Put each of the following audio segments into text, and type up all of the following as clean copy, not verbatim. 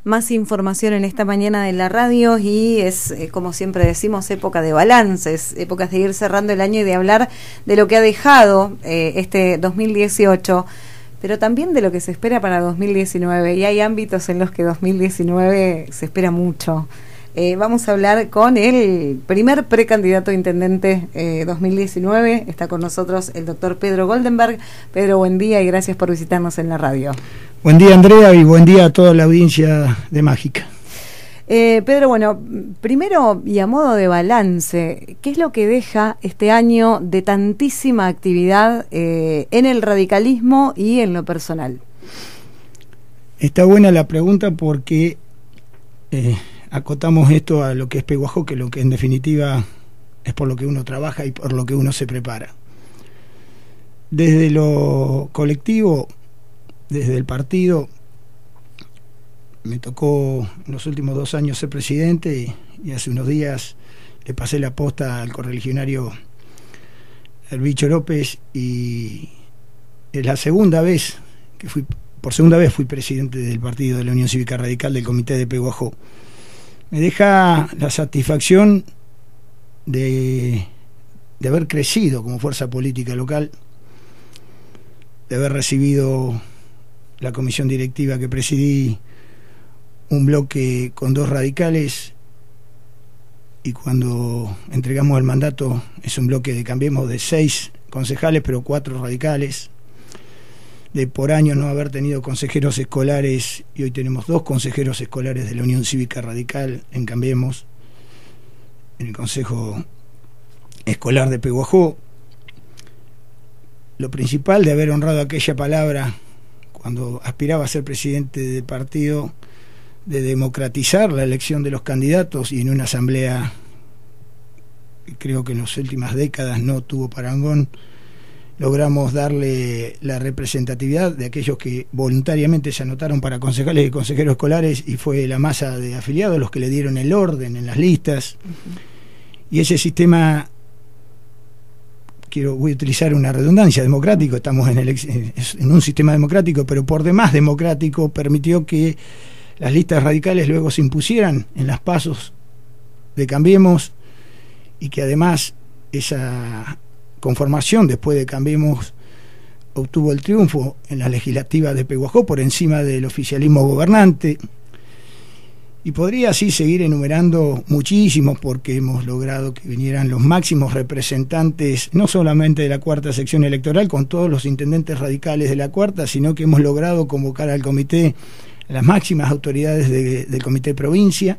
más información en esta mañana de la radio y es, como siempre decimos, época de balances, épocas de ir cerrando el año y de hablar de lo que ha dejado este 2018, pero también de lo que se espera para 2019, y hay ámbitos en los que 2019 se espera mucho. Vamos a hablar con el primer precandidato a intendente 2019. Está con nosotros el doctor Pedro Goldenberg. Pedro, buen día y gracias por visitarnos en la radio. Buen día, Andrea, y buen día a toda la audiencia de Mágica. Pedro, bueno, primero y a modo de balance, ¿qué es lo que deja este año de tantísima actividad en el radicalismo y en lo personal? Está buena la pregunta porque acotamos esto a lo que es Peguajó, que lo que en definitiva es por lo que uno trabaja y por lo que uno se prepara. Desde lo colectivo, desde el partido, me tocó en los últimos 2 años ser presidente y hace unos días le pasé la posta al correligionario el Bicho López, y es la segunda vez que por segunda vez fui presidente del partido de la Unión Cívica Radical, del comité de Peguajó. Me deja la satisfacción de haber crecido como fuerza política local, de haber recibido la comisión directiva que presidí, un bloque con 2 radicales, y cuando entregamos el mandato es un bloque de Cambiemos de 6 concejales, pero 4 radicales, de por año no haber tenido consejeros escolares, y hoy tenemos 2 consejeros escolares de la Unión Cívica Radical en Cambiemos, en el Consejo Escolar de Peguajó. Lo principal de haber honrado aquella palabra cuando aspiraba a ser presidente del partido, de democratizar la elección de los candidatos, y en una asamblea que creo que en las últimas décadas no tuvo parangón, logramos darle la representatividad de aquellos que voluntariamente se anotaron para concejales y consejeros escolares, y fue la masa de afiliados los que le dieron el orden en las listas. Y ese sistema, voy a utilizar una redundancia, democrático, estamos en un sistema democrático, pero por demás democrático, permitió que las listas radicales luego se impusieran en las pasos de Cambiemos, y que además esa conformación después de Cambiemos obtuvo el triunfo en las legislativas de Peguajó por encima del oficialismo gobernante. Y podría así seguir enumerando muchísimos, porque hemos logrado que vinieran los máximos representantes, no solamente de la 4ª sección electoral, con todos los intendentes radicales de la 4ª, sino que hemos logrado convocar al comité las máximas autoridades del comité provincia,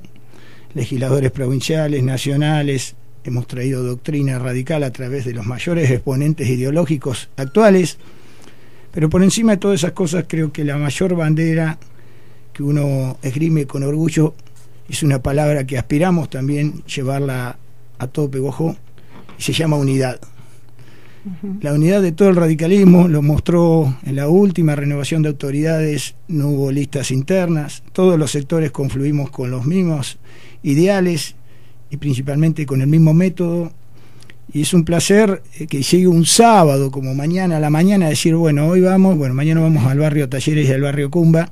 legisladores provinciales, nacionales. Hemos traído doctrina radical a través de los mayores exponentes ideológicos actuales, pero por encima de todas esas cosas creo que la mayor bandera que uno esgrime con orgullo es una palabra que aspiramos también llevarla a todo Peguajó, y se llama unidad. La unidad de todo el radicalismo lo mostró en la última renovación de autoridades. No hubo listas internas, todos los sectores confluimos con los mismos ideales y principalmente con el mismo método, y es un placer que llegue un sábado como mañana a la mañana a decir, bueno, mañana vamos al barrio Talleres y al barrio Cumba,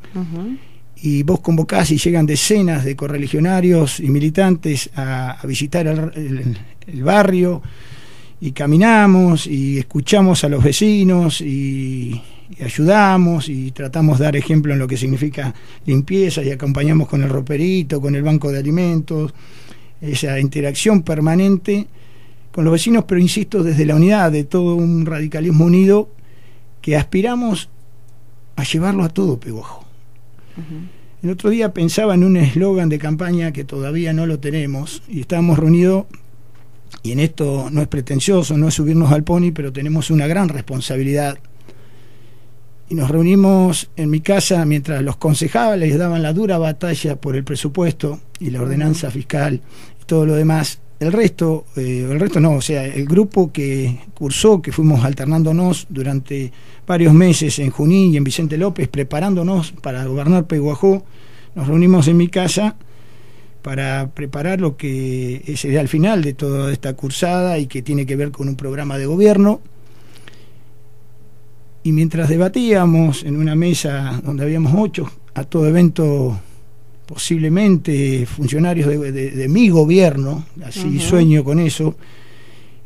y vos convocás y llegan decenas de correligionarios y militantes a visitar el barrio, y caminamos y escuchamos a los vecinos y ayudamos y tratamos de dar ejemplo en lo que significa limpieza, y acompañamos con el roperito, con el banco de alimentos, esa interacción permanente con los vecinos, pero insisto, desde la unidad de todo un radicalismo unido que aspiramos a llevarlo a todo Peguajó. El otro día pensaba en un eslogan de campaña que todavía no lo tenemos, y estábamos reunidos, y en esto no es pretencioso, no es subirnos al pony, pero tenemos una gran responsabilidad, y nos reunimos en mi casa mientras los concejales daban la dura batalla por el presupuesto y la ordenanza fiscal y todo lo demás. El resto no, o sea, el grupo que cursó, que fuimos alternándonos durante varios meses en Junín y en Vicente López, preparándonos para gobernar Peguajó, nos reunimos en mi casa para preparar lo que es al final de toda esta cursada y que tiene que ver con un programa de gobierno. Y mientras debatíamos en una mesa donde habíamos 8, a todo evento posiblemente funcionarios de mi gobierno, así sueño con eso.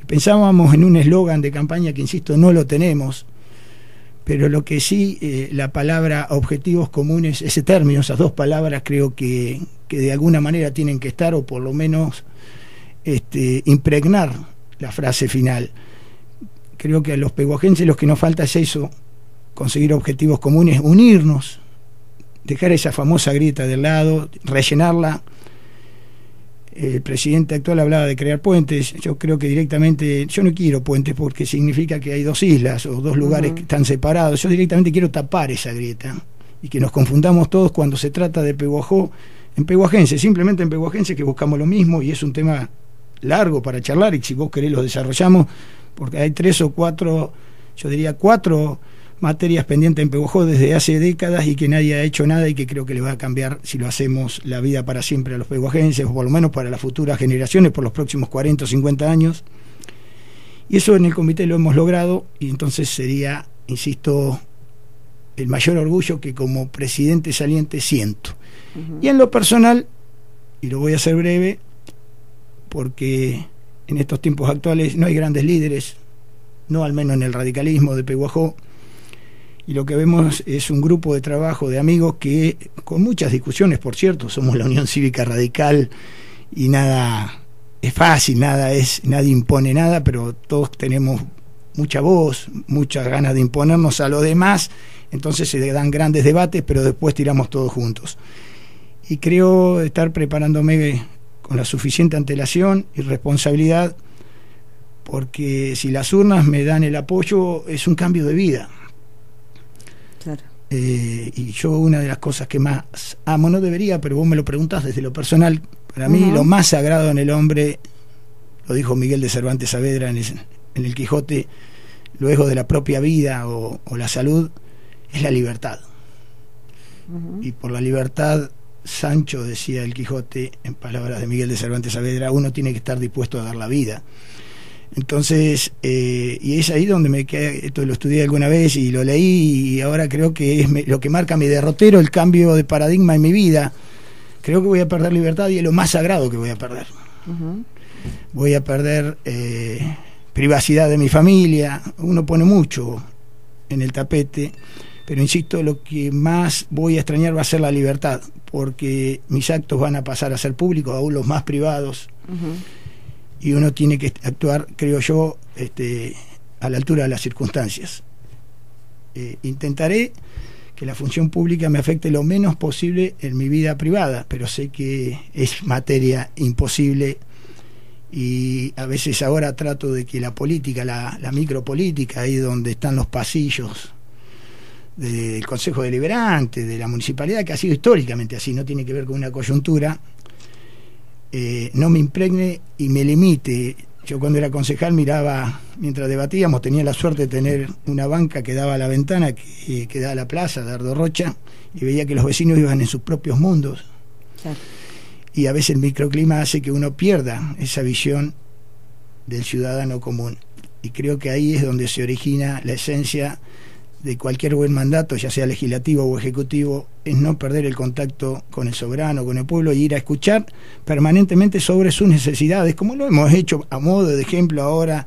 Pensábamos en un eslogan de campaña que, insisto, no lo tenemos, pero lo que sí, la palabra objetivos comunes, ese término, esas dos palabras, creo que de alguna manera tienen que estar, o por lo menos impregnar la frase final. Creo que a los peguajenses lo que nos falta es eso, conseguir objetivos comunes, unirnos, dejar esa famosa grieta de lado, rellenarla. El presidente actual hablaba de crear puentes. Yo creo que directamente, yo no quiero puentes porque significa que hay dos islas o dos lugares que están separados. Yo directamente quiero tapar esa grieta y que nos confundamos todos cuando se trata de Peguajó en peguajense, simplemente en peguajense, que buscamos lo mismo, y es un tema largo para charlar, y si vos querés lo desarrollamos, porque hay 3 o 4, yo diría 4 materias pendientes en Peguajó desde hace décadas y que nadie ha hecho nada, y que creo que le va a cambiar, si lo hacemos, la vida para siempre a los peguajenses, o por lo menos para las futuras generaciones, por los próximos 40 o 50 años. Y eso en el comité lo hemos logrado, y entonces sería, insisto, el mayor orgullo que como presidente saliente siento. Y en lo personal, y lo voy a hacer breve, porque en estos tiempos actuales no hay grandes líderes, no al menos en el radicalismo de Peguajó, y lo que vemos es un grupo de trabajo de amigos que, con muchas discusiones, por cierto, somos la Unión Cívica Radical y nada es fácil, nadie impone nada, pero todos tenemos mucha voz, muchas ganas de imponernos a los demás, entonces se dan grandes debates, pero después tiramos todos juntos. Y creo estar preparándome con la suficiente antelación y responsabilidad, porque si las urnas me dan el apoyo, es un cambio de vida. Claro. Y yo, una de las cosas que más amo, no debería, pero vos me lo preguntás desde lo personal, para mí lo más sagrado en el hombre, lo dijo Miguel de Cervantes Saavedra en el Quijote, luego de la propia vida o la salud, es la libertad. Y por la libertad, Sancho, decía el Quijote, en palabras de Miguel de Cervantes Saavedra, uno tiene que estar dispuesto a dar la vida. Entonces, y es ahí donde me quedé. Esto lo estudié alguna vez y lo leí, y ahora creo que es lo que marca mi derrotero, el cambio de paradigma en mi vida. Creo que voy a perder libertad, y es lo más sagrado que voy a perder. Voy a perder privacidad de mi familia. Uno pone mucho en el tapete, pero insisto, lo que más voy a extrañar va a ser la libertad, porque mis actos van a pasar a ser públicos, aún los más privados. Y uno tiene que actuar, creo yo, a la altura de las circunstancias. Intentaré que la función pública me afecte lo menos posible en mi vida privada, pero sé que es materia imposible, y a veces ahora trato de que la política, la micropolítica, ahí donde están los pasillos del Consejo Deliberante, de la municipalidad, que ha sido históricamente así, no tiene que ver con una coyuntura, no me impregne y me limite. Yo cuando era concejal miraba, mientras debatíamos, tenía la suerte de tener una banca que daba a la ventana, que daba a la plaza de Dardo Rocha, y veía que los vecinos iban en sus propios mundos. Claro. Y a veces el microclima hace que uno pierda esa visión del ciudadano común, y creo que ahí es donde se origina la esencia de cualquier buen mandato, ya sea legislativo o ejecutivo, es no perder el contacto con el soberano, con el pueblo, y ir a escuchar permanentemente sobre sus necesidades, como lo hemos hecho a modo de ejemplo ahora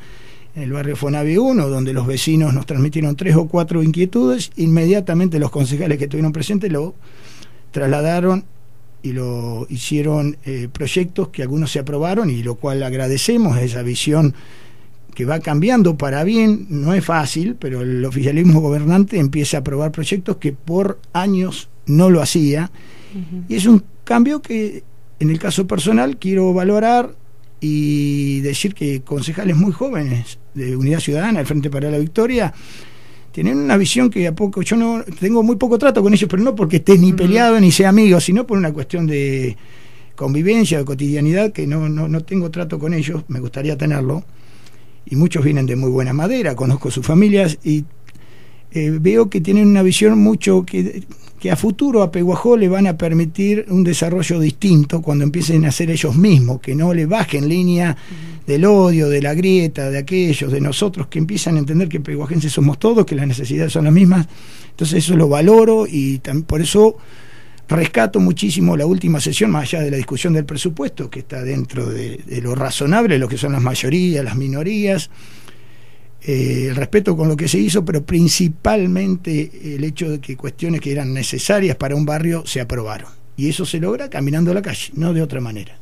en el barrio Fonavi 1, donde los vecinos nos transmitieron 3 o 4 inquietudes. Inmediatamente los concejales que estuvieron presentes lo trasladaron y lo hicieron proyectos que algunos se aprobaron, y lo cual agradecemos, esa visión que va cambiando para bien. No es fácil, pero el oficialismo gobernante empieza a aprobar proyectos que por años no lo hacía, y es un cambio que en el caso personal quiero valorar y decir que concejales muy jóvenes de Unidad Ciudadana, el Frente para la Victoria, tienen una visión que a poco, yo no tengo muy poco trato con ellos, pero no porque esté ni peleado ni sea amigo, sino por una cuestión de convivencia, de cotidianidad, que no tengo trato con ellos, me gustaría tenerlo. Y muchos vienen de muy buena madera, conozco sus familias, y veo que tienen una visión mucho que a futuro a Peguajó le van a permitir un desarrollo distinto cuando empiecen a ser ellos mismos, que no le bajen línea del odio, de la grieta, de aquellos, de nosotros, que empiezan a entender que peguajenses somos todos, que las necesidades son las mismas. Entonces eso lo valoro, y por eso Rescato muchísimo la última sesión, más allá de la discusión del presupuesto, que está dentro de lo razonable, lo que son las mayorías, las minorías, el respeto con lo que se hizo, pero principalmente el hecho de que cuestiones que eran necesarias para un barrio se aprobaron. Y eso se logra caminando a la calle, no de otra manera.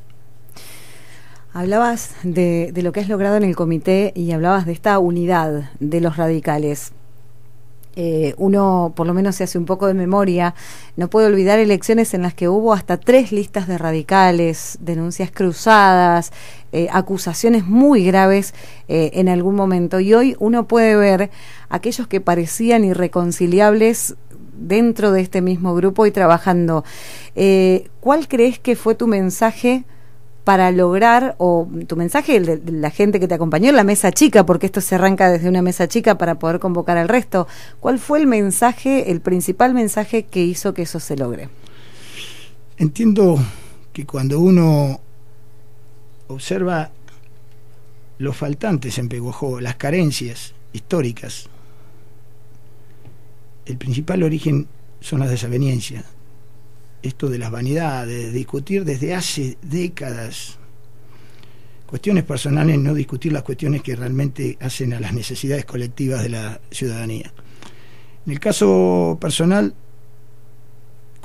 Hablabas de lo que has logrado en el comité y hablabas de esta unidad de los radicales. Uno por lo menos se hace un poco de memoria, no puede olvidar elecciones en las que hubo hasta 3 listas de radicales, denuncias cruzadas, acusaciones muy graves en algún momento, y hoy uno puede ver aquellos que parecían irreconciliables dentro de este mismo grupo y trabajando. ¿Cuál crees que fue tu mensaje para lograr, o tu mensaje, el de la gente que te acompañó en la mesa chica, porque esto se arranca desde una mesa chica para poder convocar al resto? ¿Cuál fue el mensaje, el principal mensaje que hizo que eso se logre? Entiendo que cuando uno observa los faltantes en Peguajó, las carencias históricas, el principal origen son las desavenencias. Esto de las vanidades, de discutir desde hace décadas cuestiones personales, no discutir las cuestiones que realmente hacen a las necesidades colectivas de la ciudadanía. En el caso personal,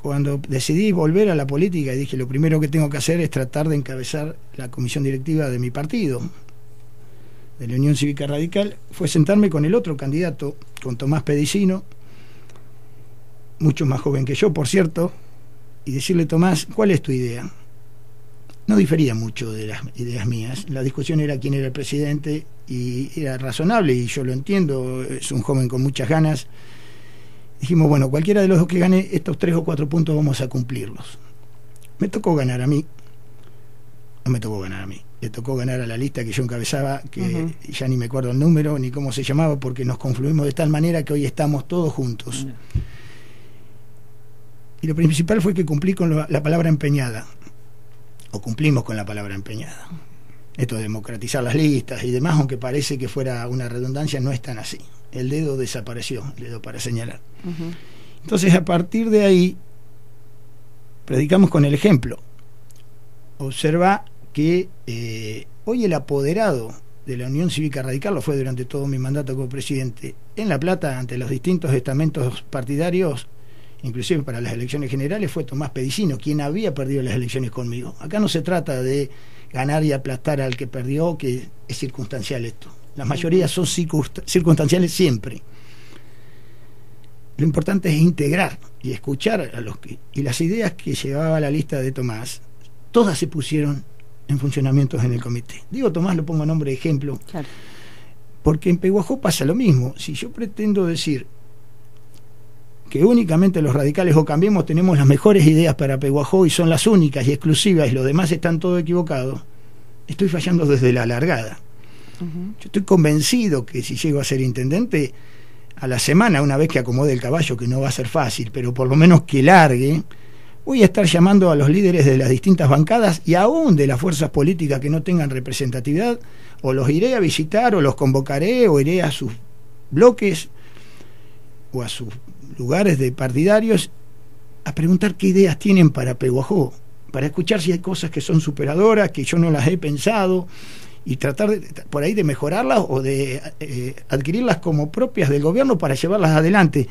cuando decidí volver a la política, dije, lo primero que tengo que hacer es tratar de encabezar la comisión directiva de mi partido, de la Unión Cívica Radical, fue sentarme con el otro candidato, con Tomás Pedicino, mucho más joven que yo, por cierto, y decirle: Tomás, ¿cuál es tu idea? No difería mucho de las ideas mías. La discusión era quién era el presidente y era razonable, y yo lo entiendo, es un joven con muchas ganas. Dijimos, bueno, cualquiera de los dos que gane estos 3 o 4 puntos vamos a cumplirlos. Me tocó ganar a mí. No me tocó ganar a mí. Le tocó ganar a la lista que yo encabezaba, que ya ni me acuerdo el número ni cómo se llamaba, porque nos confluimos de tal manera que hoy estamos todos juntos. Y lo principal fue que cumplí con la palabra empeñada, o cumplimos con la palabra empeñada. Esto de democratizar las listas y demás, aunque parece que fuera una redundancia, no es tan así. El dedo desapareció, el dedo para señalar. Entonces, a partir de ahí, predicamos con el ejemplo. Observa que hoy el apoderado de la Unión Cívica Radical, lo fue durante todo mi mandato como presidente, en La Plata, ante los distintos estamentos partidarios, inclusive para las elecciones generales, fue Tomás Pedicino, quien había perdido las elecciones conmigo. Acá no se trata de ganar y aplastar al que perdió, que es circunstancial esto. Las mayorías son circunstanciales siempre. Lo importante es integrar y escuchar a los que... Y las ideas que llevaba la lista de Tomás, todas se pusieron en funcionamiento en el comité. Digo Tomás, lo pongo a nombre de ejemplo, claro, porque en Peguajó pasa lo mismo. Si yo pretendo decir que únicamente los radicales o Cambiemos tenemos las mejores ideas para Peguajó y son las únicas y exclusivas y los demás están todos equivocados, estoy fallando desde la largada. Yo estoy convencido que si llego a ser intendente, a la semana, una vez que acomode el caballo, que no va a ser fácil, pero por lo menos que largue, voy a estar llamando a los líderes de las distintas bancadas y aún de las fuerzas políticas que no tengan representatividad, o los iré a visitar, o los convocaré, o iré a sus bloques o a sus lugares de partidarios a preguntar qué ideas tienen para Peguajó, para escuchar si hay cosas que son superadoras, que yo no las he pensado, y tratar por ahí de mejorarlas o de adquirirlas como propias del gobierno para llevarlas adelante.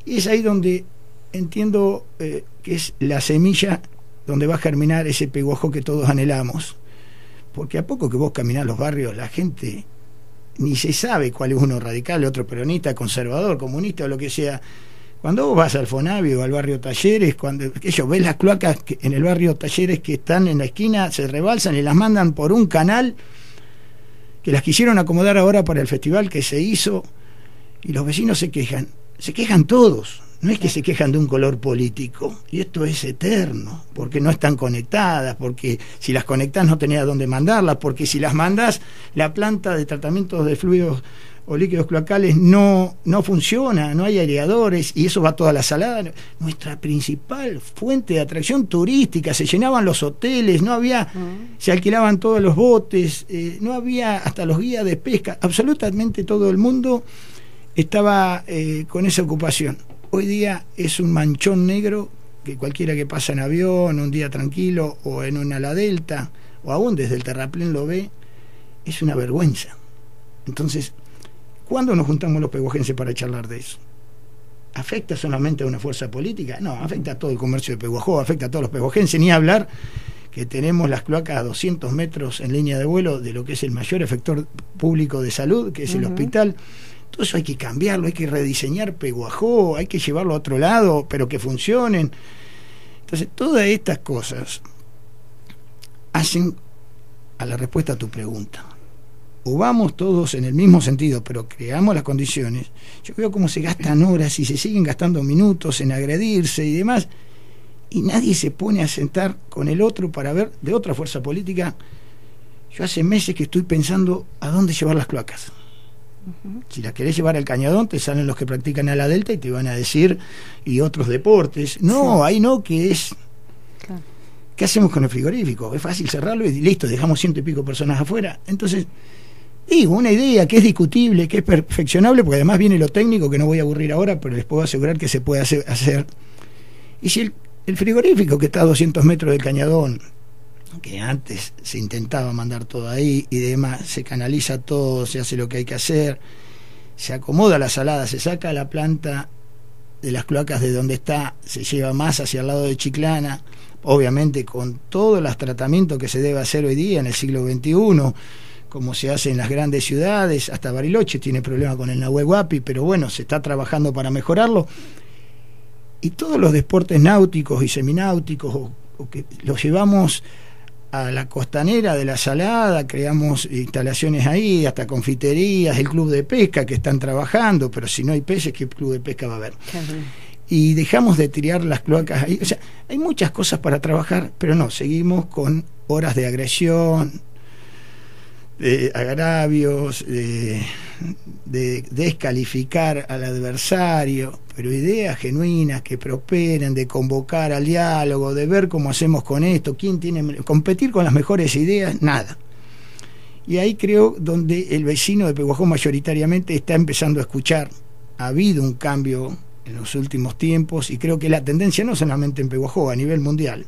Y es ahí donde entiendo que es la semilla donde va a germinar ese Peguajó que todos anhelamos, porque a poco que vos caminás los barrios, la gente ni se sabe cuál es uno radical, otro peronista, conservador, comunista o lo que sea. Cuando vos vas al Fonavi o al barrio Talleres, cuando ellos ven las cloacas en el barrio Talleres que están en la esquina, se rebalsan y las mandan por un canal que las quisieron acomodar ahora para el festival que se hizo, y los vecinos se quejan todos. No es que se quejan de un color político, y esto es eterno, porque no están conectadas, porque si las conectás no tenés a dónde mandarlas, porque si las mandás, la planta de tratamiento de fluidos o líquidos cloacales no funciona, no hay aireadores, y eso va toda la salada. Nuestra principal fuente de atracción turística, se llenaban los hoteles, no había, se alquilaban todos los botes, no había hasta los guías de pesca, absolutamente todo el mundo estaba con esa ocupación. Hoy día es un manchón negro que cualquiera que pasa en avión, un día tranquilo, o en una ala delta, o aún desde el terraplén lo ve, es una vergüenza. Entonces, ¿cuándo nos juntamos los pehuajenses para charlar de eso? ¿Afecta solamente a una fuerza política? No, afecta a todo el comercio de Pehuajó, afecta a todos los pehuajenses, ni hablar que tenemos las cloacas a 200 metros en línea de vuelo de lo que es el mayor efector público de salud, que es el hospital. Todo eso hay que cambiarlo, hay que rediseñar Pehuajó, hay que llevarlo a otro lado, pero que funcionen. Entonces, todas estas cosas hacen a la respuesta a tu pregunta. O vamos todos en el mismo sentido, pero creamos las condiciones. Yo veo cómo se gastan horas y se siguen gastando minutos en agredirse y demás, y nadie se pone a sentar con el otro para ver, de otra fuerza política. Yo hace meses que estoy pensando a dónde llevar las cloacas. Si las querés llevar al Cañadón, te salen los que practican a la Delta y te van a decir, y otros deportes. No, ahí no, que es... Claro. ¿Qué hacemos con el frigorífico? Es fácil cerrarlo y listo, dejamos 100 y pico personas afuera. Entonces, digo, una idea que es discutible, que es perfeccionable, porque además viene lo técnico, que no voy a aburrir ahora, pero les puedo asegurar que se puede hacer. Y si el frigorífico que está a 200 metros del Cañadón, que antes se intentaba mandar todo ahí y demás, se canaliza todo, se hace lo que hay que hacer, se acomoda la salada, se saca la planta de las cloacas de donde está, se lleva más hacia el lado de Chiclana, obviamente con todos los tratamientos que se debe hacer hoy día en el siglo XXI, como se hace en las grandes ciudades. Hasta Bariloche tiene problema con el Nahuel Huapi, pero bueno, se está trabajando para mejorarlo. Y todos los deportes náuticos y semináuticos, o que los llevamos a la costanera de la Salada, creamos instalaciones ahí, hasta confiterías, el club de pesca que están trabajando, pero si no hay peces, ¿qué club de pesca va a haber? Y dejamos de tirar las cloacas ahí. O sea, hay muchas cosas para trabajar, pero no, seguimos con horas de agresión, de agravios, de descalificar al adversario, pero ideas genuinas que prosperen, de convocar al diálogo, de ver cómo hacemos con esto, quién tiene, competir con las mejores ideas, nada. Y ahí creo donde el vecino de Pehuajó mayoritariamente está empezando a escuchar. Ha habido un cambio en los últimos tiempos y creo que la tendencia no solamente en Pehuajó, a nivel mundial.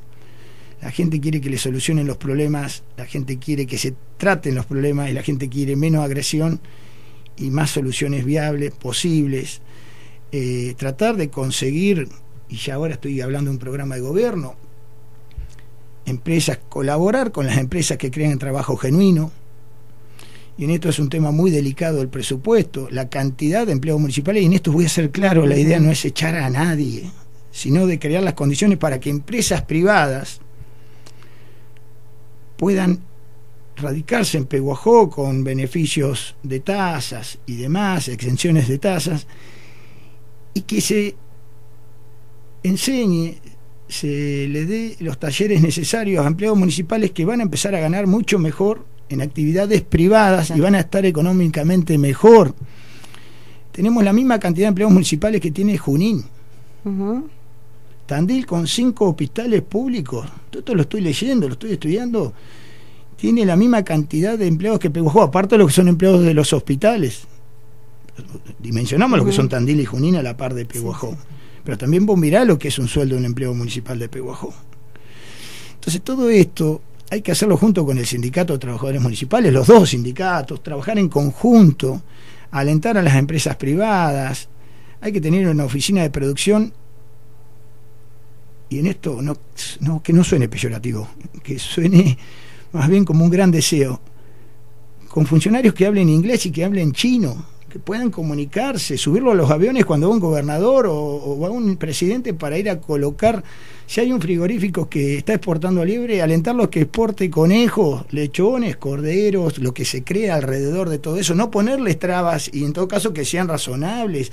La gente quiere que le solucionen los problemas, la gente quiere que se traten los problemas y la gente quiere menos agresión y más soluciones viables, posibles. Tratar de conseguir, y ya ahora estoy hablando de un programa de gobierno, empresas, colaborar con las empresas que crean trabajo genuino. Y en esto es un tema muy delicado el presupuesto, la cantidad de empleados municipales, y en esto voy a ser claro, la idea no es echar a nadie, sino de crear las condiciones para que empresas privadas puedan radicarse en Pehuajó con beneficios de tasas y demás, exenciones de tasas, y que se enseñe, se le dé los talleres necesarios a empleados municipales que van a empezar a ganar mucho mejor en actividades privadas y van a estar económicamente mejor. Tenemos la misma cantidad de empleados municipales que tiene Junín. Tandil, con 5 hospitales públicos, todo esto lo estoy leyendo, lo estoy estudiando, tiene la misma cantidad de empleados que Pehuajó, aparte de lo que son empleados de los hospitales. Dimensionamos lo que son Tandil y Junín a la par de Pehuajó. Pero también vos mirá lo que es un sueldo de un empleado municipal de Pehuajó. Entonces todo esto hay que hacerlo junto con el sindicato de trabajadores municipales, los dos sindicatos, trabajar en conjunto, alentar a las empresas privadas. Hay que tener una oficina de producción, y en esto que no suene peyorativo, que suene más bien como un gran deseo, con funcionarios que hablen inglés y que hablen chino, que puedan comunicarse, subirlo a los aviones cuando va un gobernador o va un presidente para ir a colocar. Si hay un frigorífico que está exportando liebre, alentarlos que exporte conejos, lechones, corderos, lo que se crea alrededor de todo eso, no ponerles trabas y en todo caso que sean razonables.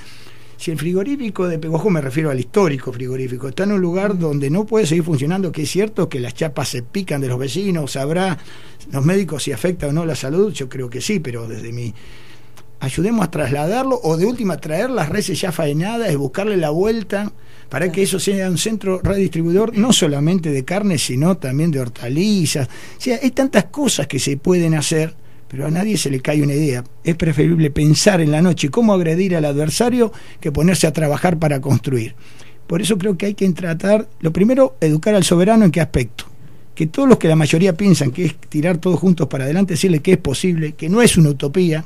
Si el frigorífico de Pehuajó, me refiero al histórico frigorífico, está en un lugar donde no puede seguir funcionando, que es cierto que las chapas se pican de los vecinos, sabrá los médicos si afecta o no la salud, yo creo que sí, pero desde mi... ayudemos a trasladarlo, o de última traer las reses ya faenadas y buscarle la vuelta para que eso sea un centro redistribuidor no solamente de carne sino también de hortalizas. O sea, hay tantas cosas que se pueden hacer, pero a nadie se le cae una idea. Es preferible pensar en la noche cómo agredir al adversario que ponerse a trabajar para construir. Por eso creo que hay que tratar, lo primero, educar al soberano en qué aspecto. Que todos los que la mayoría piensan que es tirar todos juntos para adelante, decirle que es posible, que no es una utopía.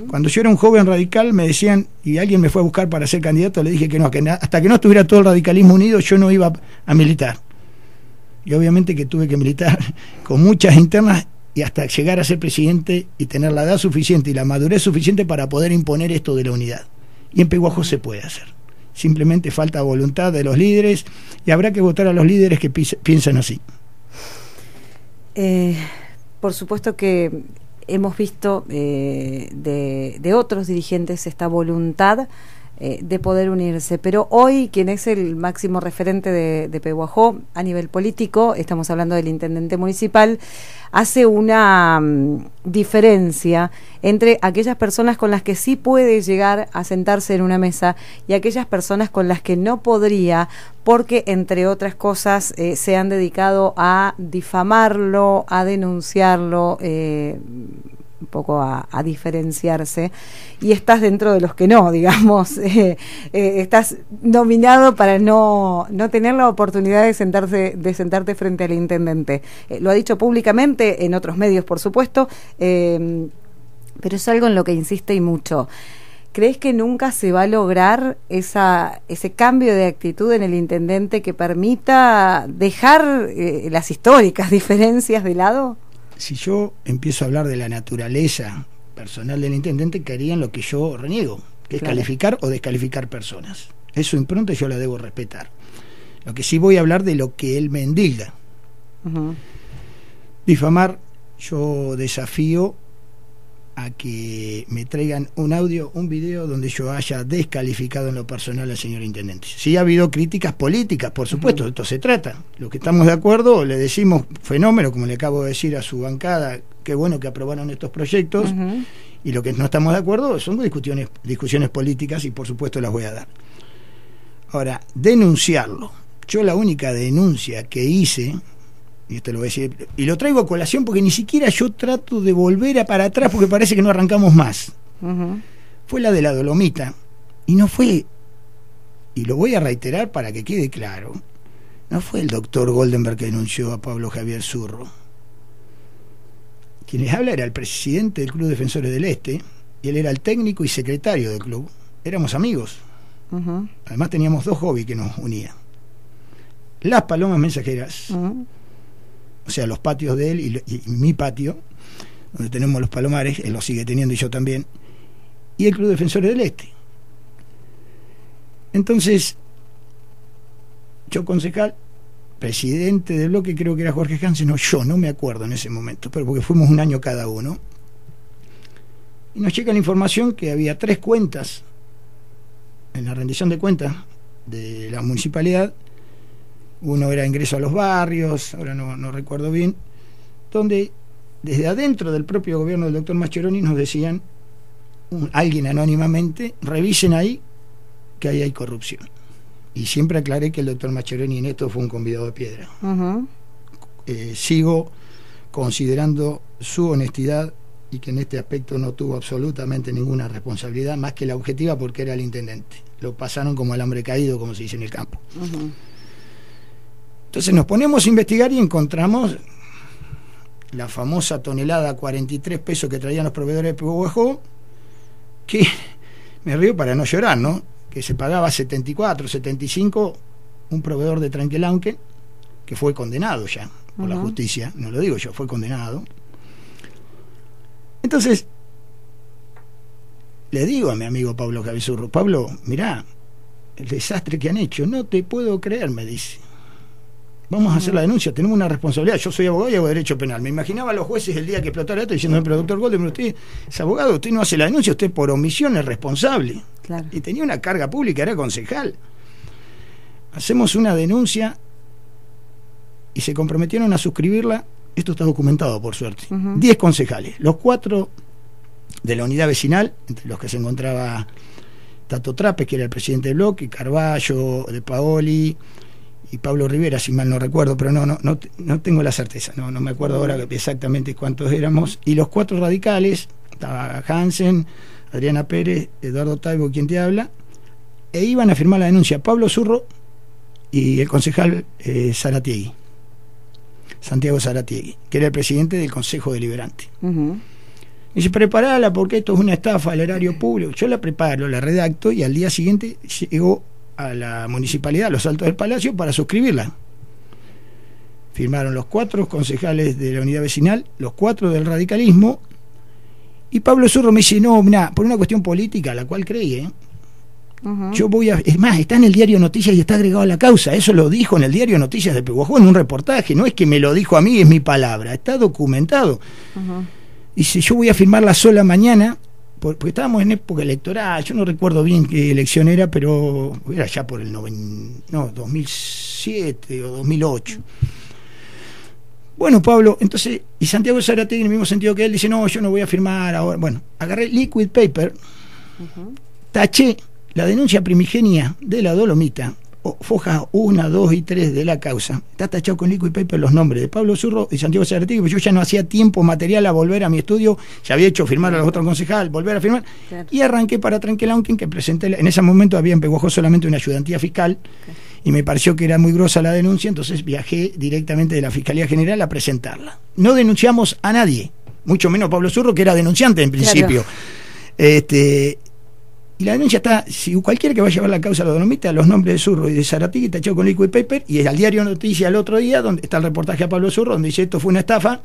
Cuando yo era un joven radical me decían, y alguien me fue a buscar para ser candidato, le dije que no, hasta que no estuviera todo el radicalismo unido yo no iba a militar. Y obviamente que tuve que militar con muchas internas y hasta llegar a ser presidente y tener la edad suficiente y la madurez suficiente para poder imponer esto de la unidad. Y en Pehuajó se puede hacer. Simplemente falta voluntad de los líderes y habrá que votar a los líderes que piensan así. Por supuesto que hemos visto de otros dirigentes esta voluntad de poder unirse, pero hoy quien es el máximo referente de Pehuajó a nivel político, estamos hablando del intendente municipal, hace una diferencia entre aquellas personas con las que sí puede llegar a sentarse en una mesa y aquellas personas con las que no podría, porque entre otras cosas se han dedicado a difamarlo, a denunciarlo, un poco a diferenciarse, y estás dentro de los que no, digamos, estás nominado para no tener la oportunidad de sentarte frente al intendente. Lo ha dicho públicamente, en otros medios por supuesto, pero es algo en lo que insiste y mucho. ¿Crees que nunca se va a lograr ese cambio de actitud en el intendente que permita dejar las históricas diferencias de lado? Si yo empiezo a hablar de la naturaleza personal del intendente, caería en lo que yo reniego, que es calificar o descalificar personas. Eso impronta yo la debo respetar. Lo que sí voy a hablar de lo que él me endilga. Difamar, yo desafío a que me traigan un audio, un video donde yo haya descalificado en lo personal al señor intendente. Sí ha habido críticas políticas, por supuesto, de esto se trata. Los que estamos de acuerdo le decimos fenómeno, como le acabo de decir a su bancada, qué bueno que aprobaron estos proyectos, y lo que no estamos de acuerdo son discusiones políticas y por supuesto las voy a dar. Ahora, denunciarlo. Yo la única denuncia que hice, y esto lo voy a decir, y lo traigo a colación porque ni siquiera yo trato de volver para atrás porque parece que no arrancamos más. Fue la de la Dolomita, y no fue, y lo voy a reiterar para que quede claro, no fue el doctor Goldenberg que denunció a Pablo Javier Zurro. Quien les habla era el presidente del Club Defensores del Este, y él era el técnico y secretario del club. Éramos amigos. Además teníamos dos hobbies que nos unían: las palomas mensajeras, o sea, los patios de él y mi patio, donde tenemos los palomares, él los sigue teniendo y yo también, y el Club Defensores del Este. Entonces, yo concejal, presidente del bloque, creo que era Jorge Hansen, no me acuerdo en ese momento, pero porque fuimos un año cada uno, y nos llega la información que había 3 cuentas en la rendición de cuentas de la municipalidad. Uno era ingreso a los barrios, ahora no recuerdo bien, donde desde adentro del propio gobierno del doctor Mascheroni nos decían, alguien anónimamente, revisen ahí que ahí hay corrupción. Y siempre aclaré que el doctor Mascheroni en esto fue un convidado de piedra. Sigo considerando su honestidad y que en este aspecto no tuvo absolutamente ninguna responsabilidad más que la objetiva, porque era el intendente. Lo pasaron como alambre caído, como se dice en el campo. Entonces nos ponemos a investigar y encontramos la famosa tonelada 43 pesos que traían los proveedores de Pehuajó, que me río para no llorar, ¿no? Que se pagaba 74, 75 un proveedor de Tranquelanque, que fue condenado ya por la justicia, no lo digo yo, fue condenado. Entonces le digo a mi amigo Pablo Javier Zurro: Pablo, mirá el desastre que han hecho, no te puedo creer, me dice. Vamos a hacer la denuncia, tenemos una responsabilidad. Yo soy abogado y hago derecho penal. Me imaginaba a los jueces el día que explotara esto diciendo: pero doctor Golden, usted es abogado, usted no hace la denuncia, usted por omisión es responsable. Claro. Y tenía una carga pública, era concejal. Hacemos una denuncia y se comprometieron a suscribirla. Esto está documentado, por suerte. 10 concejales, los 4 de la unidad vecinal, entre los que se encontraba Tato Trapes, que era el presidente del bloque, Carballo, De Paoli y Pablo Rivera, si mal no recuerdo, pero no tengo la certeza, no me acuerdo ahora exactamente cuántos éramos, y los 4 radicales, estaba Hansen, Adriana Pérez, Eduardo Taibo, quien te habla, e iban a firmar la denuncia Pablo Zurro y el concejal Zaratiegui, Santiago Zaratiegui, que era el presidente del Consejo Deliberante. Y dice, preparala porque esto es una estafa al erario público. Yo la preparo, la redacto y al día siguiente llego a la municipalidad, a los Altos del Palacio, para suscribirla. Firmaron los 4 concejales de la unidad vecinal, los 4 del radicalismo, y Pablo Zurro me dice, no, por una cuestión política, la cual creí, yo voy a... Es más, está en el diario Noticias y está agregado a la causa. Eso lo dijo en el diario Noticias de Pehuajó, en un reportaje. No es que me lo dijo a mí, es mi palabra. Está documentado. Dice, yo voy a firmarla sola mañana, porque estábamos en época electoral. Yo no recuerdo bien qué elección era, pero era ya por el 2007 o 2008. Bueno, Pablo, entonces, y Santiago Zarategui, en el mismo sentido que él, dice, no, yo no voy a firmar ahora. Bueno, agarré liquid paper, taché la denuncia primigenia de la Dolomita, fojas 1, 2 y 3 de la causa. Está tachado con liquid paper los nombres de Pablo Zurro y Santiago Zarategui, pero yo ya no hacía tiempo material a volver a mi estudio, ya había hecho firmar a los otros concejales, volver a firmar, y arranqué para Trenquelauquen, que presenté, en ese momento había en Pehuajó solamente una ayudantía fiscal, y me pareció que era muy grosa la denuncia, entonces viajé directamente de la Fiscalía General a presentarla. No denunciamos a nadie, mucho menos a Pablo Zurro, que era denunciante en principio. Y la denuncia está, si cualquiera que va a llevar la causa a la Dolomita, los nombres de Zurro y de Zarategui tachado con liquid paper, y al diario Noticias el otro día, donde está el reportaje a Pablo Zurro, donde dice esto fue una estafa,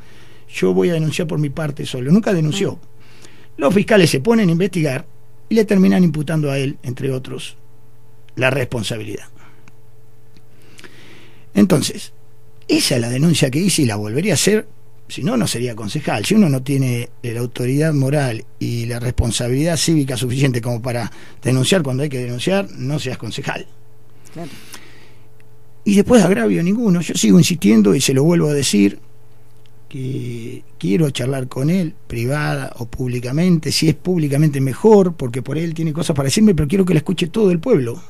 yo voy a denunciar por mi parte solo. Nunca denunció. Los fiscales se ponen a investigar y le terminan imputando a él, entre otros, la responsabilidad. Entonces, esa es la denuncia que hice y la volvería a hacer. Si no, no sería concejal. Si uno no tiene la autoridad moral y la responsabilidad cívica suficiente como para denunciar cuando hay que denunciar, no seas concejal. Claro. Y después agravio ninguno. Yo sigo insistiendo y se lo vuelvo a decir, que quiero charlar con él, privada o públicamente. Si es públicamente mejor, porque por él tiene cosas para decirme, pero quiero que la escuche todo el pueblo.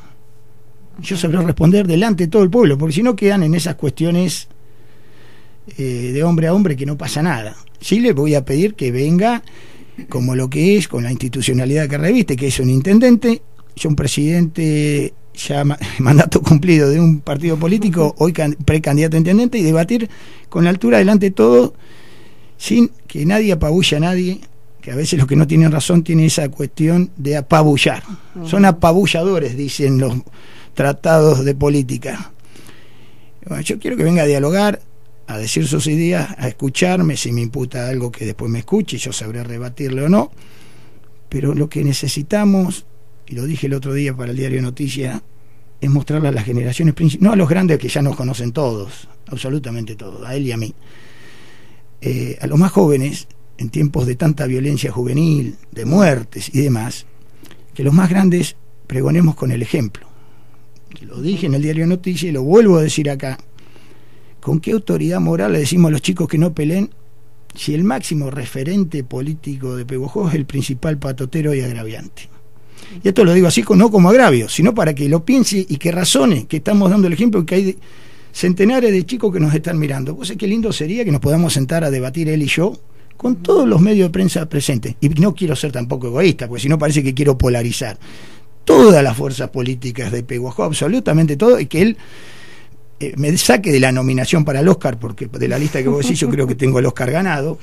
Yo sabré responder delante de todo el pueblo, porque si no quedan en esas cuestiones de hombre a hombre que no pasa nada. Sí le voy a pedir que venga como lo que es, con la institucionalidad que reviste, que es un intendente, yo un presidente ya mandato cumplido de un partido político, hoy precandidato a intendente, y debatir con la altura delante de todo, sin que nadie apabulle a nadie, que a veces los que no tienen razón tienen esa cuestión de apabullar. Son apabulladores, dicen los tratados de política. Bueno, yo quiero que venga a dialogar, a decir sus ideas, a escucharme, si me imputa algo que después me escuche, yo sabré rebatirle o no, pero lo que necesitamos, y lo dije el otro día para el diario Noticias, es mostrarle a las generaciones, no a los grandes que ya nos conocen todos, absolutamente todos, a él y a mí, a los más jóvenes, en tiempos de tanta violencia juvenil, de muertes y demás, que los más grandes pregonemos con el ejemplo. Lo dije en el diario Noticias y lo vuelvo a decir acá. ¿Con qué autoridad moral le decimos a los chicos que no peleen si el máximo referente político de Pehuajó es el principal patotero y agraviante? Y esto lo digo así, no como agravio, sino para que lo piense y que razone, que estamos dando el ejemplo, que hay centenares de chicos que nos están mirando. ¿Vos sabés qué lindo sería que nos podamos sentar a debatir él y yo con todos los medios de prensa presentes? Y no quiero ser tampoco egoísta, porque si no parece que quiero polarizar. Todas las fuerzas políticas de Pehuajó, absolutamente todo, y que él me saque de la nominación para el Oscar, porque de la lista que vos decís yo creo que tengo el Oscar ganado,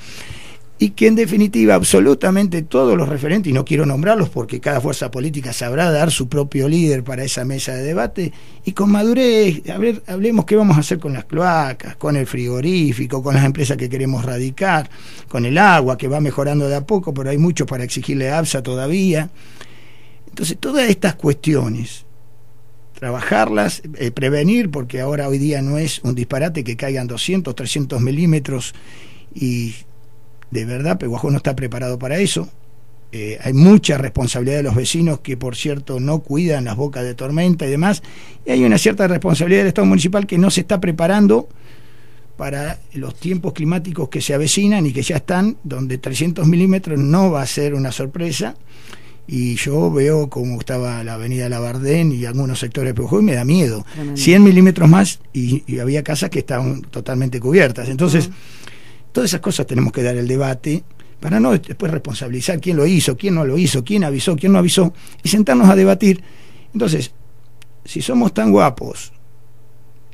y que en definitiva absolutamente todos los referentes, y no quiero nombrarlos porque cada fuerza política sabrá dar su propio líder para esa mesa de debate, y con madurez, hablemos qué vamos a hacer con las cloacas, con el frigorífico, con las empresas que queremos radicar, con el agua que va mejorando de a poco, pero hay mucho para exigirle a ABSA todavía. Entonces todas estas cuestiones, trabajarlas, prevenir, porque ahora hoy día no es un disparate que caigan 200, 300 milímetros, y de verdad Pehuajó no está preparado para eso. Hay mucha responsabilidad de los vecinos que, por cierto, no cuidan las bocas de tormenta y demás, y hay una cierta responsabilidad del Estado municipal que no se está preparando para los tiempos climáticos que se avecinan y que ya están, donde 300 milímetros no va a ser una sorpresa. Y yo veo cómo estaba la avenida Labardén y algunos sectores de Pehuajó y me da miedo. 100 milímetros más y había casas que estaban totalmente cubiertas. Entonces, todas esas cosas tenemos que dar el debate para no después responsabilizar quién lo hizo, quién no lo hizo, quién avisó, quién no avisó, y sentarnos a debatir Entonces, si somos tan guapos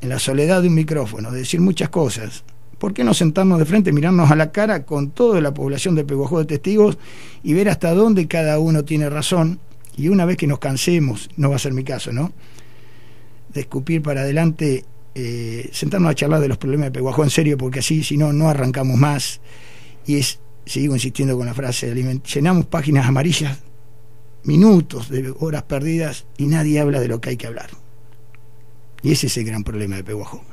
en la soledad de un micrófono, de decir muchas cosas, ¿por qué no sentarnos de frente, mirarnos a la cara con toda la población de Peguajó de testigos y ver hasta dónde cada uno tiene razón? Y una vez que nos cansemos, no va a ser mi caso, ¿no?, de escupir para adelante, sentarnos a charlar de los problemas de Peguajó en serio, porque así, si no, no arrancamos más. Y sigo insistiendo con la frase, llenamos páginas amarillas, minutos de horas perdidas, y nadie habla de lo que hay que hablar. Y ese es el gran problema de Peguajó.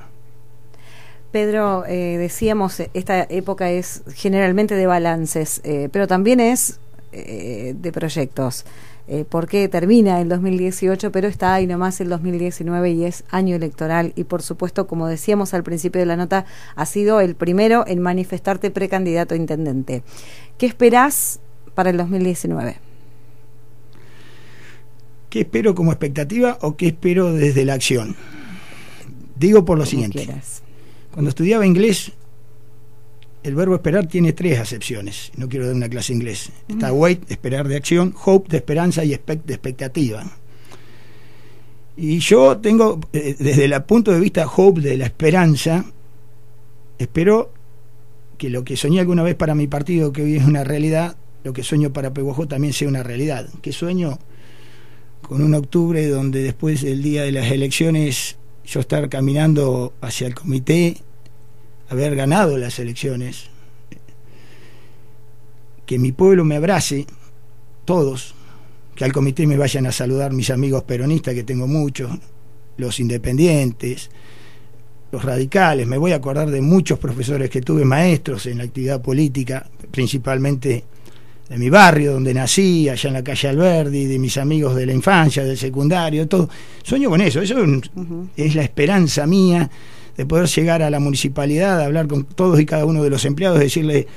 Pedro, decíamos, esta época es generalmente de balances, pero también es de proyectos. Porque termina el 2018, pero está ahí nomás el 2019 y es año electoral. Y por supuesto, como decíamos al principio de la nota, has sido el primero en manifestarte precandidato a intendente. ¿Qué esperás para el 2019? ¿Qué espero como expectativa o qué espero desde la acción? Digo por lo como siguiente. Quieras. Cuando estudiaba inglés, el verbo esperar tiene 3 acepciones. No quiero dar una clase de inglés. Está wait, de esperar, de acción; hope, de esperanza; y expect, de expectativa. Y yo tengo, desde el punto de vista hope, de la esperanza, espero que lo que soñé alguna vez para mi partido, que hoy es una realidad, lo que sueño para Peguajó también sea una realidad. Que sueño con un octubre donde después del día de las elecciones yo estar caminando hacia el comité, haber ganado las elecciones, que mi pueblo me abrace, todos, que al comité me vayan a saludar mis amigos peronistas, que tengo muchos, los independientes, los radicales. Me voy a acordar de muchos profesores que tuve, maestros en la actividad política, principalmente de mi barrio, donde nací, allá en la calle Alberdi, de mis amigos de la infancia, del secundario, todo. Sueño con eso es la esperanza mía, de poder llegar a la municipalidad, hablar con todos y cada uno de los empleados, decirle,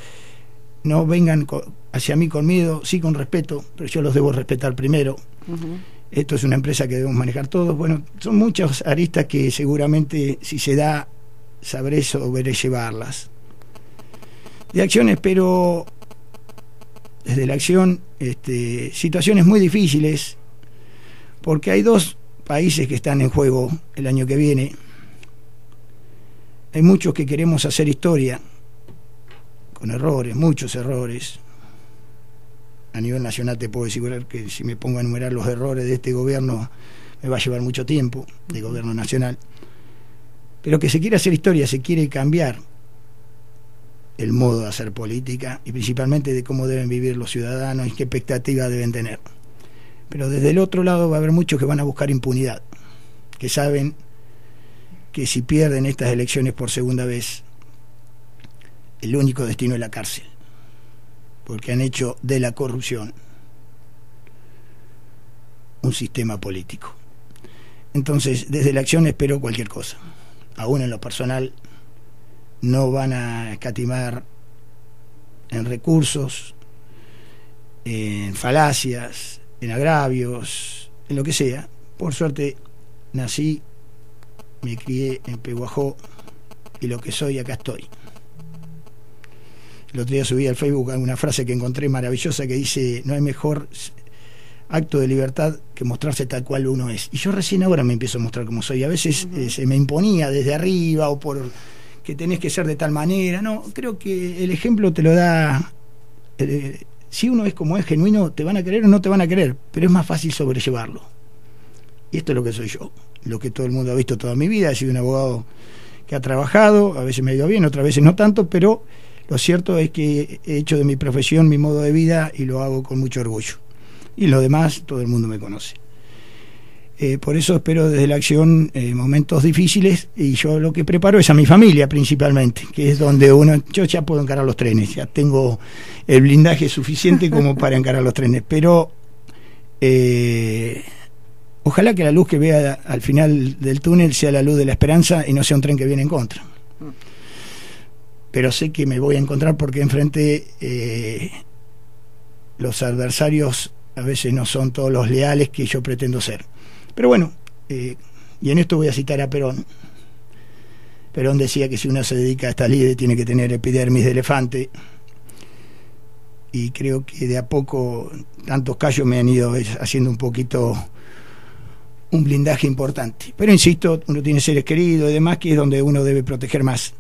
no vengan hacia mí con miedo, sí con respeto, pero yo los debo respetar primero. Esto es una empresa que debemos manejar todos. Bueno, son muchas aristas que seguramente, si se da, sabré sobrellevarlas. De acción espero, desde la acción, situaciones muy difíciles, porque hay 2 países que están en juego el año que viene. Hay muchos que queremos hacer historia, con errores, muchos errores. A nivel nacional te puedo asegurar que si me pongo a enumerar los errores de este gobierno, me va a llevar mucho tiempo, de gobierno nacional. Pero que se quiere hacer historia, se quiere cambiar el modo de hacer política, y principalmente de cómo deben vivir los ciudadanos y qué expectativas deben tener. Pero desde el otro lado va a haber muchos que van a buscar impunidad, que saben que si pierden estas elecciones por segunda vez, el único destino es la cárcel, porque han hecho de la corrupción un sistema político. Entonces, desde la acción espero cualquier cosa. Aún en lo personal, no van a escatimar en recursos, en falacias, en agravios, en lo que sea. Por suerte, nací, me crié en Peguajó, y lo que soy, acá estoy. El otro día subí al Facebook una frase que encontré maravillosa que dice: no hay mejor acto de libertad que mostrarse tal cual uno es. Y yo recién ahora me empiezo a mostrar como soy. A veces se me imponía desde arriba, o por que tenés que ser de tal manera. No, creo que el ejemplo te lo da. Si uno es como es, genuino, te van a querer o no te van a querer, pero es más fácil sobrellevarlo. Y esto es lo que soy yo, lo que todo el mundo ha visto toda mi vida. He sido un abogado que ha trabajado, a veces me ha ido bien, otras veces no tanto, pero lo cierto es que he hecho de mi profesión mi modo de vida, y lo hago con mucho orgullo. Y lo demás, todo el mundo me conoce. Por eso espero desde la acción momentos difíciles, y yo lo que preparo es a mi familia principalmente, que es donde yo ya puedo encarar los trenes, ya tengo el blindaje suficiente como para encarar los trenes, pero ojalá que la luz que vea al final del túnel sea la luz de la esperanza y no sea un tren que viene en contra. Pero sé que me voy a encontrar, porque enfrente los adversarios a veces no son todos los leales que yo pretendo ser. Pero bueno, y en esto voy a citar a Perón. Perón decía que si uno se dedica a esta lide tiene que tener epidermis de elefante, y creo que de a poco tantos callos me han ido haciendo un poquito un blindaje importante. Pero insisto, uno tiene seres queridos y demás, que es donde uno debe proteger más.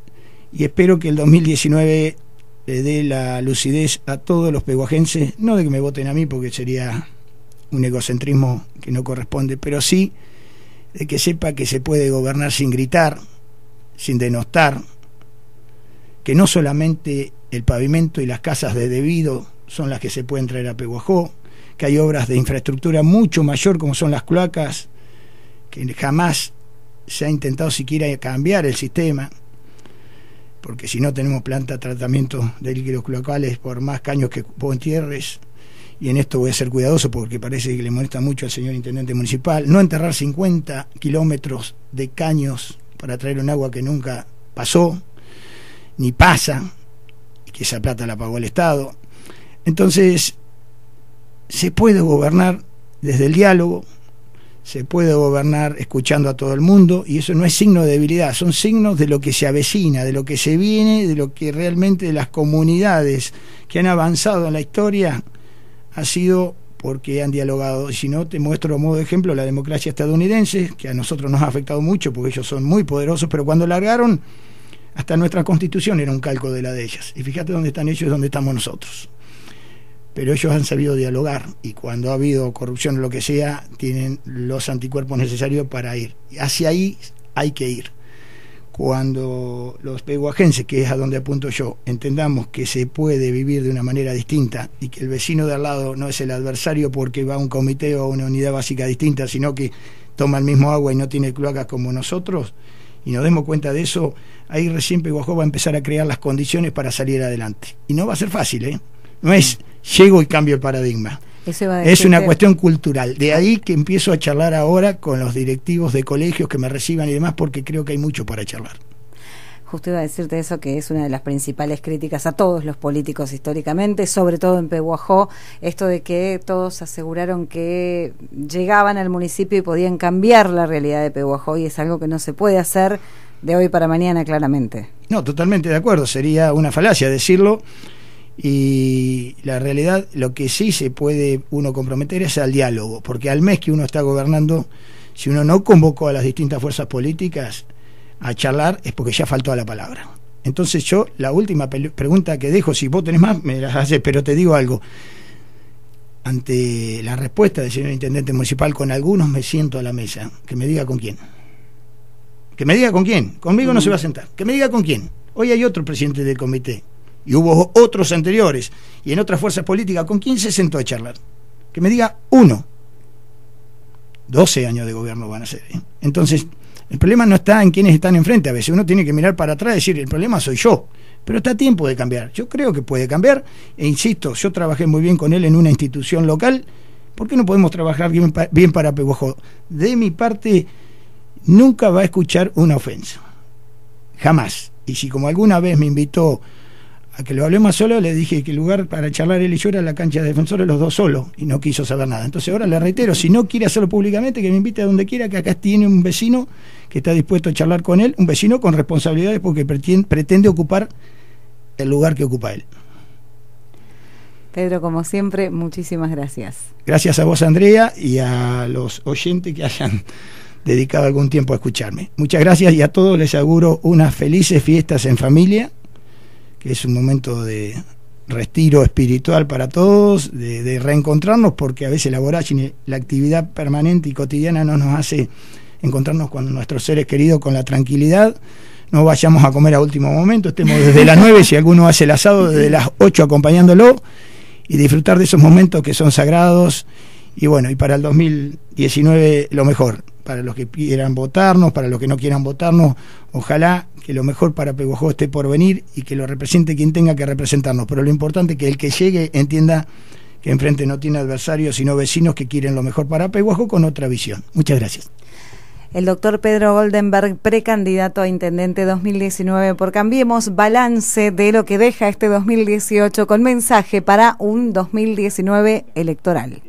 Y espero que el 2019 le dé la lucidez a todos los peguajenses, no de que me voten a mí porque sería un egocentrismo que no corresponde, pero sí de que sepa que se puede gobernar sin gritar, sin denostar, que no solamente el pavimento y las casas de debido son las que se pueden traer a Peguajó, que hay obras de infraestructura mucho mayor como son las cloacas, que jamás se ha intentado siquiera cambiar el sistema, porque si no tenemos planta de tratamiento de líquidos cloacales por más caños que vos entierres, y en esto voy a ser cuidadoso porque parece que le molesta mucho al señor intendente municipal, no enterrar 50 kilómetros de caños para traer un agua que nunca pasó, ni pasa, y que esa plata la pagó el Estado. Entonces, se puede gobernar desde el diálogo, se puede gobernar escuchando a todo el mundo, y eso no es signo de debilidad, son signos de lo que se avecina, de lo que se viene, de lo que realmente las comunidades que han avanzado en la historia ha sido porque han dialogado. Y si no, te muestro a modo de ejemplo la democracia estadounidense, que a nosotros nos ha afectado mucho porque ellos son muy poderosos, pero cuando largaron, hasta nuestra constitución era un calco de la de ellas. Y fíjate dónde están ellos y dónde estamos nosotros. Pero ellos han sabido dialogar, y cuando ha habido corrupción o lo que sea, tienen los anticuerpos necesarios para ir. Hacia ahí hay que ir. Cuando los peguajenses, que es a donde apunto yo, entendamos que se puede vivir de una manera distinta y que el vecino de al lado no es el adversario porque va a un comité o a una unidad básica distinta, sino que toma el mismo agua y no tiene cloacas como nosotros, y nos demos cuenta de eso, ahí recién Peguajó va a empezar a crear las condiciones para salir adelante. Y no va a ser fácil, ¿eh? No es llego y cambio el paradigma. Es una cuestión cultural. De ahí que empiezo a charlar ahora con los directivos de colegios que me reciban y demás, porque creo que hay mucho para charlar. Justo iba a decirte eso, que es una de las principales críticas a todos los políticos históricamente, sobre todo en Peguajó, esto de que todos aseguraron que llegaban al municipio y podían cambiar la realidad de Peguajó, y es algo que no se puede hacer de hoy para mañana, claramente. No, totalmente de acuerdo, sería una falacia decirlo. Y la realidad, lo que sí se puede uno comprometer es al diálogo, porque al mes que uno está gobernando, si uno no convocó a las distintas fuerzas políticas a charlar, es porque ya faltó a la palabra. Entonces yo, la última pregunta que dejo, si vos tenés más, me las haces, pero te digo algo. Ante la respuesta del señor intendente municipal, con algunos me siento a la mesa, que me diga con quién. Que me diga con quién, conmigo no se va a sentar, que me diga con quién. Hoy hay otro presidente del comité, y hubo otros anteriores, y en otras fuerzas políticas, ¿con quién se sentó a charlar? Que me diga uno. 12 años de gobierno van a ser, ¿eh? Entonces, el problema no está en quienes están enfrente. A veces uno tiene que mirar para atrás y decir, el problema soy yo. Pero está a tiempo de cambiar. Yo creo que puede cambiar, e insisto, yo trabajé muy bien con él en una institución local. ¿Por qué no podemos trabajar bien para Peguajó? De mi parte, nunca va a escuchar una ofensa. Jamás. Y si como alguna vez me invitó a que lo hablemos solo, le dije que el lugar para charlar él y yo era la cancha de Defensores, los dos solos, y no quiso saber nada. Entonces ahora le reitero, si no quiere hacerlo públicamente, que me invite a donde quiera, que acá tiene un vecino que está dispuesto a charlar con él, un vecino con responsabilidades porque pretende ocupar el lugar que ocupa él. Pedro, como siempre, muchísimas gracias. Gracias a vos, Andrea, y a los oyentes que hayan dedicado algún tiempo a escucharme. Muchas gracias, y a todos les auguro unas felices fiestas en familia, que es un momento de retiro espiritual para todos, de reencontrarnos, porque a veces la vorágine, la actividad permanente y cotidiana no nos hace encontrarnos con nuestros seres queridos con la tranquilidad. No vayamos a comer a último momento, estemos desde las 9, si alguno hace el asado, desde las 8 acompañándolo, y disfrutar de esos momentos que son sagrados. Y bueno, y para el 2019 lo mejor, para los que quieran votarnos, para los que no quieran votarnos, ojalá que lo mejor para Peguajó esté por venir y que lo represente quien tenga que representarnos, pero lo importante es que el que llegue entienda que enfrente no tiene adversarios, sino vecinos que quieren lo mejor para Peguajó con otra visión. Muchas gracias. El doctor Pedro Goldenberg, precandidato a intendente 2019 por Cambiemos, balance de lo que deja este 2018 con mensaje para un 2019 electoral.